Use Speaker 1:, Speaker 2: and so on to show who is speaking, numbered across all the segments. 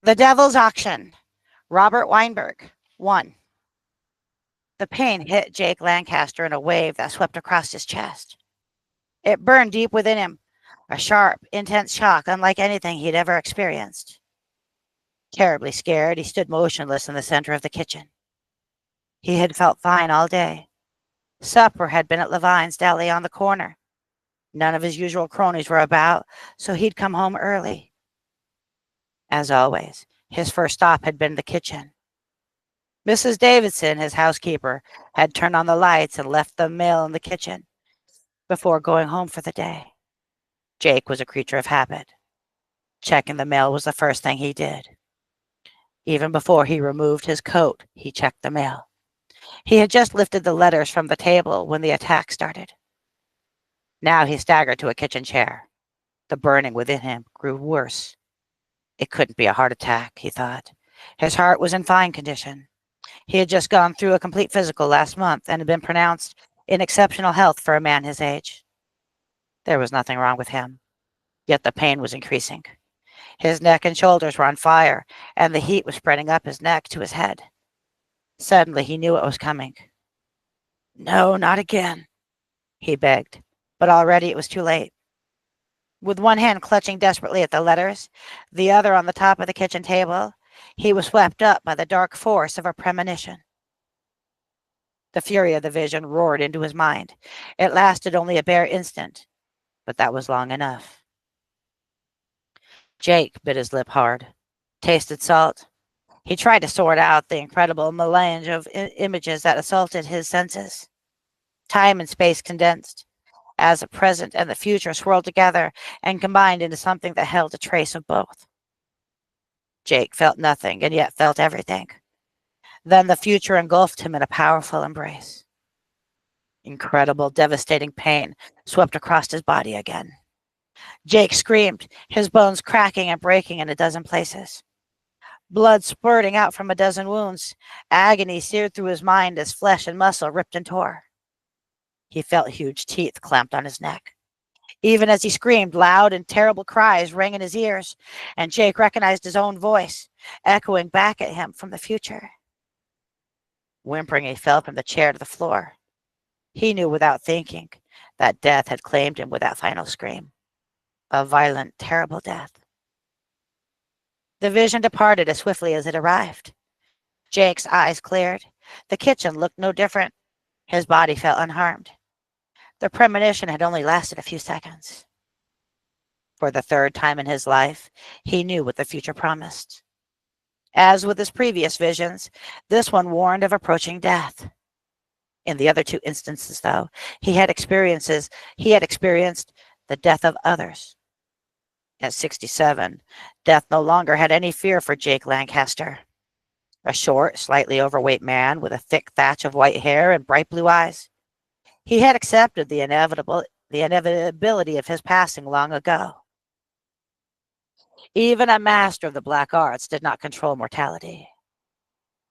Speaker 1: The Devil's Auction. Robert Weinberg. 1. The pain hit Jake Lancaster in a wave that swept across his chest. It burned deep within him, a sharp, intense shock unlike anything he'd ever experienced. Terribly scared, he stood motionless in the center of the kitchen. He had felt fine all day. Supper had been at Levine's deli on the corner. None of his usual cronies were about, so he'd come home early. As always, his first stop had been the kitchen. Mrs. Davidson, his housekeeper, had turned on the lights and left the mail in the kitchen before going home for the day. Jake was a creature of habit. Checking the mail was the first thing he did. Even before he removed his coat, he checked the mail. He had just lifted the letters from the table when the attack started. Now he staggered to a kitchen chair. The burning within him grew worse. It couldn't be a heart attack, he thought. His heart was in fine condition. He had just gone through a complete physical last month and had been pronounced in exceptional health for a man his age. There was nothing wrong with him, yet the pain was increasing. His neck and shoulders were on fire, and the heat was spreading up his neck to his head. Suddenly he knew it was coming. No, not again, he begged, but already it was too late. With one hand clutching desperately at the letters, the other on the top of the kitchen table, he was swept up by the dark force of a premonition. The fury of the vision roared into his mind. It lasted only a bare instant, but that was long enough. Jake bit his lip hard, tasted salt. He tried to sort out the incredible melange of images that assaulted his senses. Time and space condensed, as the present and the future swirled together and combined into something that held a trace of both. Jake felt nothing and yet felt everything. Then the future engulfed him in a powerful embrace. Incredible, devastating pain swept across his body again. Jake screamed, his bones cracking and breaking in a dozen places. Blood spurting out from a dozen wounds, agony seared through his mind as flesh and muscle ripped and tore. He felt huge teeth clamped on his neck. Even as he screamed, loud and terrible cries rang in his ears, and Jake recognized his own voice, echoing back at him from the future. Whimpering, he fell from the chair to the floor. He knew without thinking that death had claimed him with that final scream. A violent, terrible death. The vision departed as swiftly as it arrived. Jake's eyes cleared. The kitchen looked no different. His body felt unharmed. The premonition had only lasted a few seconds. For the third time in his life, he knew what the future promised. As with his previous visions, this one warned of approaching death. In the other two instances, though, he had experienced the death of others. At 67, death no longer had any fear for Jake Lancaster. A short, slightly overweight man with a thick thatch of white hair and bright blue eyes. He had accepted the inevitability of his passing long ago. Even a master of the black arts did not control mortality.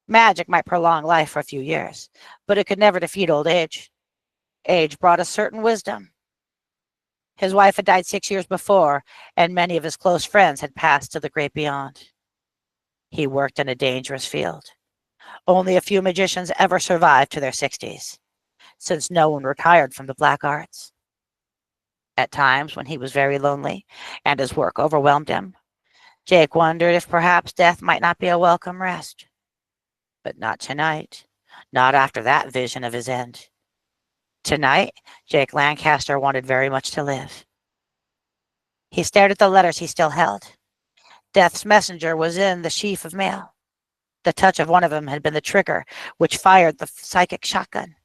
Speaker 1: Magic might prolong life for a few years, but it could never defeat old age. Age brought a certain wisdom. His wife had died 6 years before, and many of his close friends had passed to the great beyond. He worked in a dangerous field. Only a few magicians ever survived to their 60s, since no one retired from the black arts. At times, when he was very lonely and his work overwhelmed him, Jake wondered if perhaps death might not be a welcome rest. But not tonight, not after that vision of his end. Tonight, Jake Lancaster wanted very much to live. He stared at the letters he still held. Death's messenger was in the sheaf of mail. The touch of one of them had been the trigger which fired the psychic shotgun.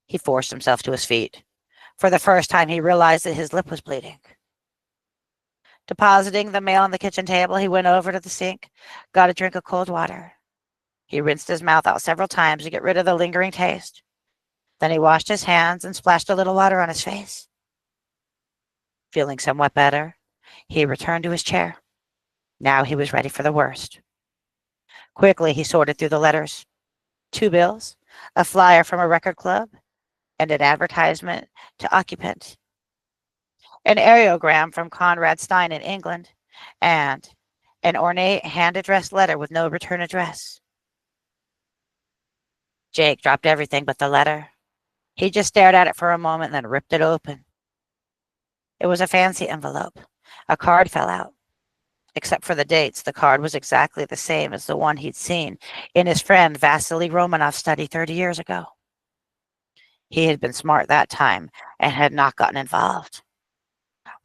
Speaker 1: He forced himself to his feet. For the first time, he realized that his lip was bleeding. Depositing the mail on the kitchen table, he went over to the sink, got a drink of cold water. He rinsed his mouth out several times to get rid of the lingering taste. Then he washed his hands and splashed a little water on his face. Feeling somewhat better, he returned to his chair. Now he was ready for the worst. Quickly, he sorted through the letters. 2 bills, a flyer from a record club, and an advertisement to occupant. An aerogram from Conrad Stein in England, and an ornate hand-addressed letter with no return address. Jake dropped everything but the letter. He just stared at it for a moment, then ripped it open. It was a fancy envelope. A card fell out. Except for the dates, the card was exactly the same as the one he'd seen in his friend Vasily Romanov's study 30 years ago. He had been smart that time and had not gotten involved.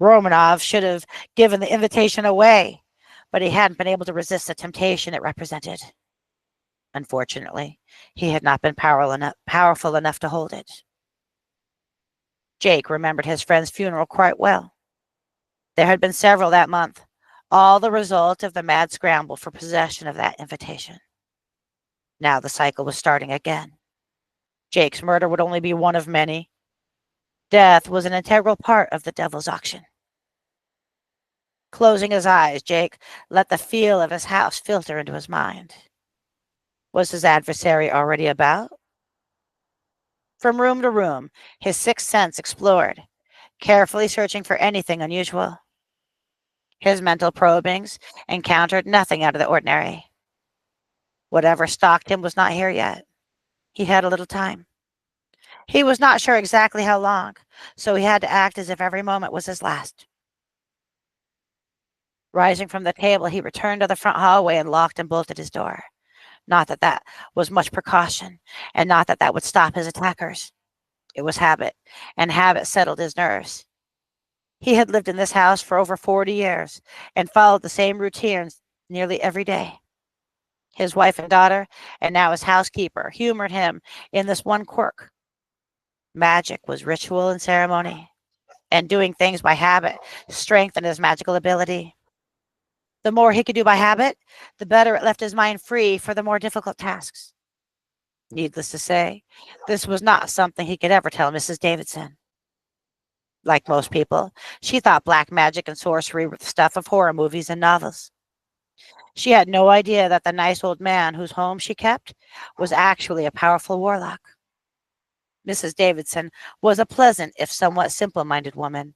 Speaker 1: Romanov should have given the invitation away, but he hadn't been able to resist the temptation it represented. Unfortunately, he had not been powerful enough to hold it. Jake remembered his friend's funeral quite well. There had been several that month, all the result of the mad scramble for possession of that invitation. Now the cycle was starting again. Jake's murder would only be one of many. Death was an integral part of the devil's auction. Closing his eyes, Jake let the feel of his house filter into his mind. Was his adversary already about? From room to room, his sixth sense explored, carefully searching for anything unusual. His mental probings encountered nothing out of the ordinary. Whatever stalked him was not here yet. He had a little time. He was not sure exactly how long, so he had to act as if every moment was his last. Rising from the table, he returned to the front hallway and locked and bolted his door. Not that that was much precaution, and not that that would stop his attackers. It was habit, and habit settled his nerves. He had lived in this house for over 40 years and followed the same routines nearly every day. His wife and daughter, and now his housekeeper, humored him in this one quirk. Magic was ritual and ceremony, and doing things by habit strengthened his magical ability. The more he could do by habit, the better it left his mind free for the more difficult tasks. Needless to say, this was not something he could ever tell Mrs. Davidson. Like most people, she thought black magic and sorcery were the stuff of horror movies and novels. She had no idea that the nice old man whose home she kept was actually a powerful warlock. Mrs. Davidson was a pleasant, if somewhat simple-minded woman,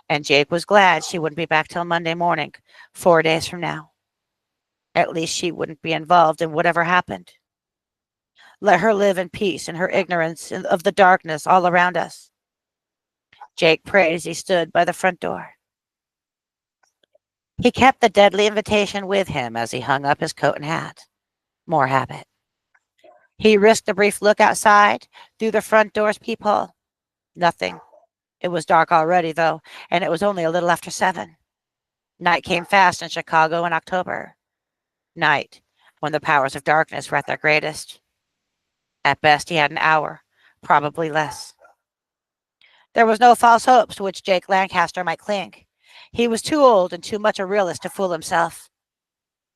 Speaker 1: and Jake was glad she wouldn't be back till Monday morning, 4 days from now. At least she wouldn't be involved in whatever happened. Let her live in peace in her ignorance of the darkness all around us. Jake prayed as he stood by the front door. He kept the deadly invitation with him as he hung up his coat and hat. More habit. He risked a brief look outside through the front door's peephole. Nothing. It was dark already, though, and it was only a little after 7. Night came fast in Chicago in October. Night, when the powers of darkness were at their greatest. At best, he had an hour, probably less. There was no false hopes to which Jake Lancaster might cling. He was too old and too much a realist to fool himself.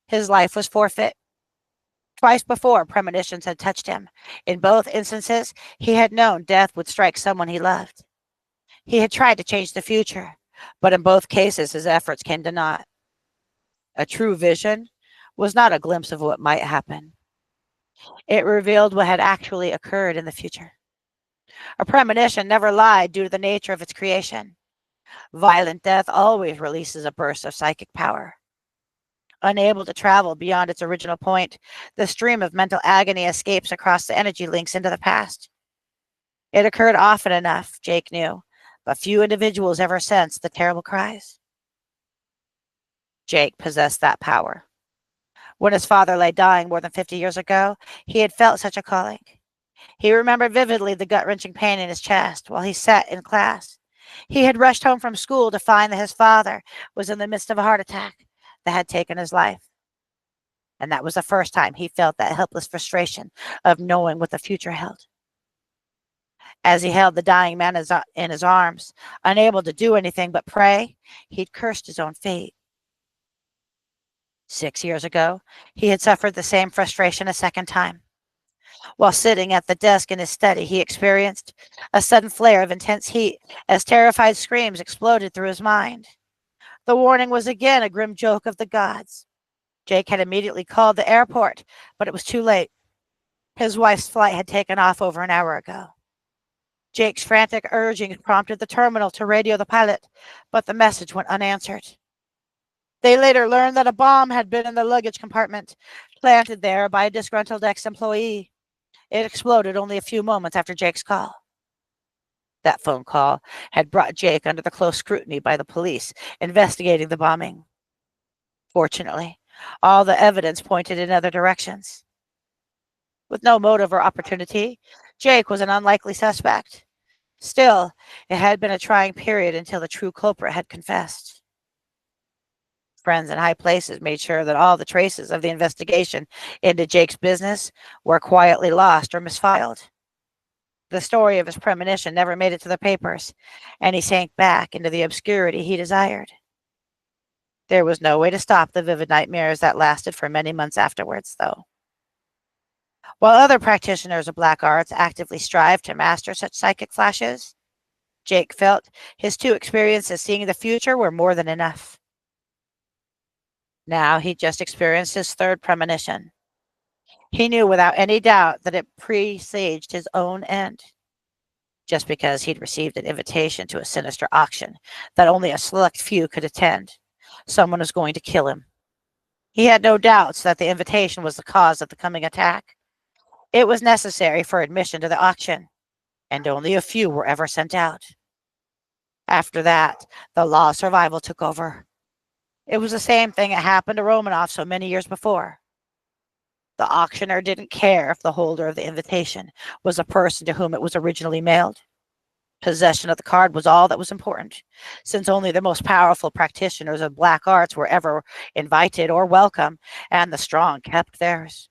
Speaker 1: His life was forfeit. Twice before, premonitions had touched him. In both instances, he had known death would strike someone he loved. He had tried to change the future, but in both cases, his efforts came to naught. A true vision was not a glimpse of what might happen. It revealed what had actually occurred in the future. A premonition never lied due to the nature of its creation. Violent death always releases a burst of psychic power. Unable to travel beyond its original point, the stream of mental agony escapes across the energy links into the past. It occurred often enough, Jake knew, but few individuals ever sensed the terrible cries. Jake possessed that power. When his father lay dying more than 50 years ago, he had felt such a calling. He remembered vividly the gut-wrenching pain in his chest while he sat in class. He had rushed home from school to find that his father was in the midst of a heart attack that had taken his life. And that was the first time he felt that helpless frustration of knowing what the future held. As he held the dying man in his arms, unable to do anything but pray, he'd cursed his own fate. 6 years ago, he had suffered the same frustration a second time. While sitting at the desk in his study, he experienced a sudden flare of intense heat as terrified screams exploded through his mind. The warning was again a grim joke of the gods. Jake had immediately called the airport, but it was too late. His wife's flight had taken off over an hour ago. Jake's frantic urging prompted the terminal to radio the pilot, but the message went unanswered. They later learned that a bomb had been in the luggage compartment, planted there by a disgruntled ex-employee. It exploded only a few moments after Jake's call. That phone call had brought Jake under the close scrutiny by the police investigating the bombing. Fortunately, all the evidence pointed in other directions. With no motive or opportunity, Jake was an unlikely suspect. Still, it had been a trying period until the true culprit had confessed. Friends in high places made sure that all the traces of the investigation into Jake's business were quietly lost or misfiled. The story of his premonition never made it to the papers, and he sank back into the obscurity he desired. There was no way to stop the vivid nightmares that lasted for many months afterwards, though. While other practitioners of black arts actively strived to master such psychic flashes, Jake felt his two experiences seeing the future were more than enough. Now he just experienced his third premonition. He knew without any doubt that it presaged his own end. Just because he'd received an invitation to a sinister auction that only a select few could attend, someone was going to kill him. He had no doubts that the invitation was the cause of the coming attack. It was necessary for admission to the auction, and only a few were ever sent out. After that, the law of survival took over. It was the same thing that happened to Romanov so many years before. The auctioneer didn't care if the holder of the invitation was the person to whom it was originally mailed. Possession of the card was all that was important, since only the most powerful practitioners of black arts were ever invited or welcome, and the strong kept theirs.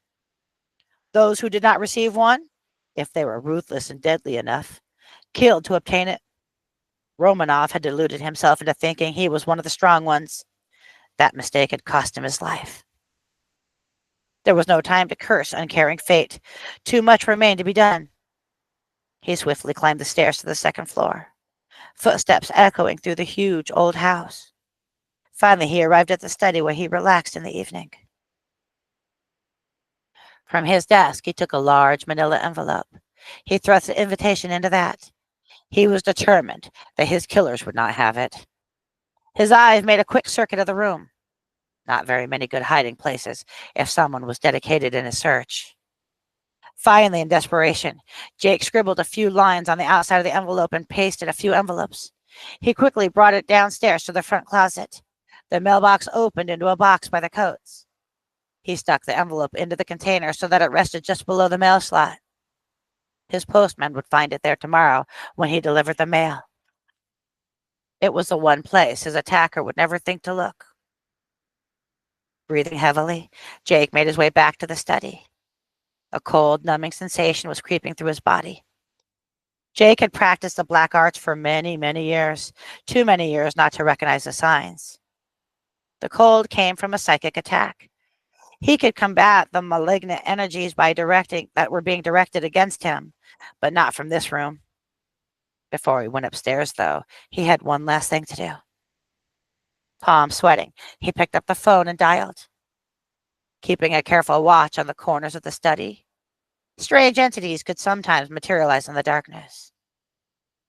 Speaker 1: Those who did not receive one, if they were ruthless and deadly enough, killed to obtain it. Romanov had deluded himself into thinking he was one of the strong ones. That mistake had cost him his life. There was no time to curse uncaring fate. Too much remained to be done. He swiftly climbed the stairs to the second floor, footsteps echoing through the huge old house. Finally, he arrived at the study where he relaxed in the evening. From his desk, he took a large manila envelope. He thrust the invitation into that. He was determined that his killers would not have it. His eyes made a quick circuit of the room. Not very many good hiding places if someone was dedicated in his search. Finally, in desperation, Jake scribbled a few lines on the outside of the envelope and pasted a few envelopes. He quickly brought it downstairs to the front closet. The mailbox opened into a box by the coats. He stuck the envelope into the container so that it rested just below the mail slot. His postman would find it there tomorrow when he delivered the mail. It was the one place his attacker would never think to look. Breathing heavily, Jake made his way back to the study. A cold, numbing sensation was creeping through his body. Jake had practiced the black arts for many, many years, too many years not to recognize the signs. The cold came from a psychic attack. He could combat the malignant energies that were being directed against him, but not from this room. Before he went upstairs, though, he had one last thing to do. Palm sweating, he picked up the phone and dialed, keeping a careful watch on the corners of the study. Strange entities could sometimes materialize in the darkness.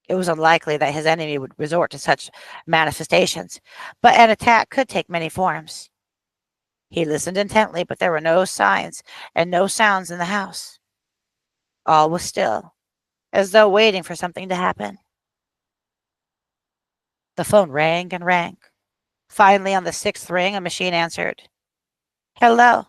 Speaker 1: It was unlikely that his enemy would resort to such manifestations, but an attack could take many forms. He listened intently, but there were no signs and no sounds in the house. All was still, as though waiting for something to happen. The phone rang and rang. Finally, on the sixth ring, a machine answered. Hello.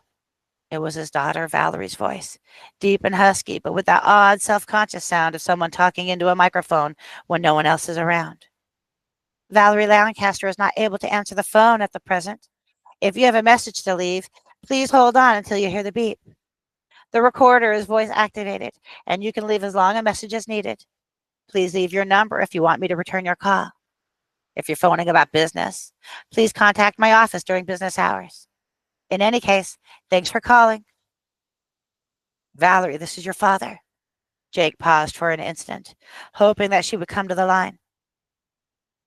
Speaker 1: It was his daughter, Valerie's voice, deep and husky, but with that odd, self-conscious sound of someone talking into a microphone when no one else is around. Valerie Lancaster is not able to answer the phone at the present. If you have a message to leave, please hold on until you hear the beep. The recorder is voice activated, and you can leave as long a message as needed. Please leave your number if you want me to return your call. If you're phoning about business, please contact my office during business hours. In any case, thanks for calling. Valerie, this is your father. Jake paused for an instant, hoping that she would come to the line.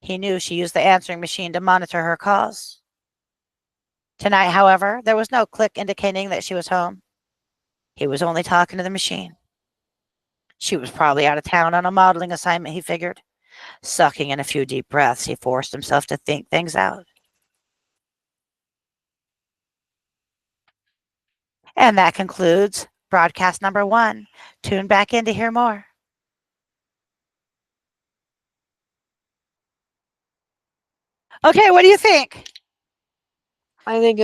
Speaker 1: He knew she used the answering machine to monitor her calls. Tonight, however, there was no click indicating that she was home. He was only talking to the machine. She was probably out of town on a modeling assignment, he figured. Sucking in a few deep breaths, he forced himself to think things out. And that concludes broadcast number 1. Tune back in to hear more. Okay, what do you think?
Speaker 2: I think it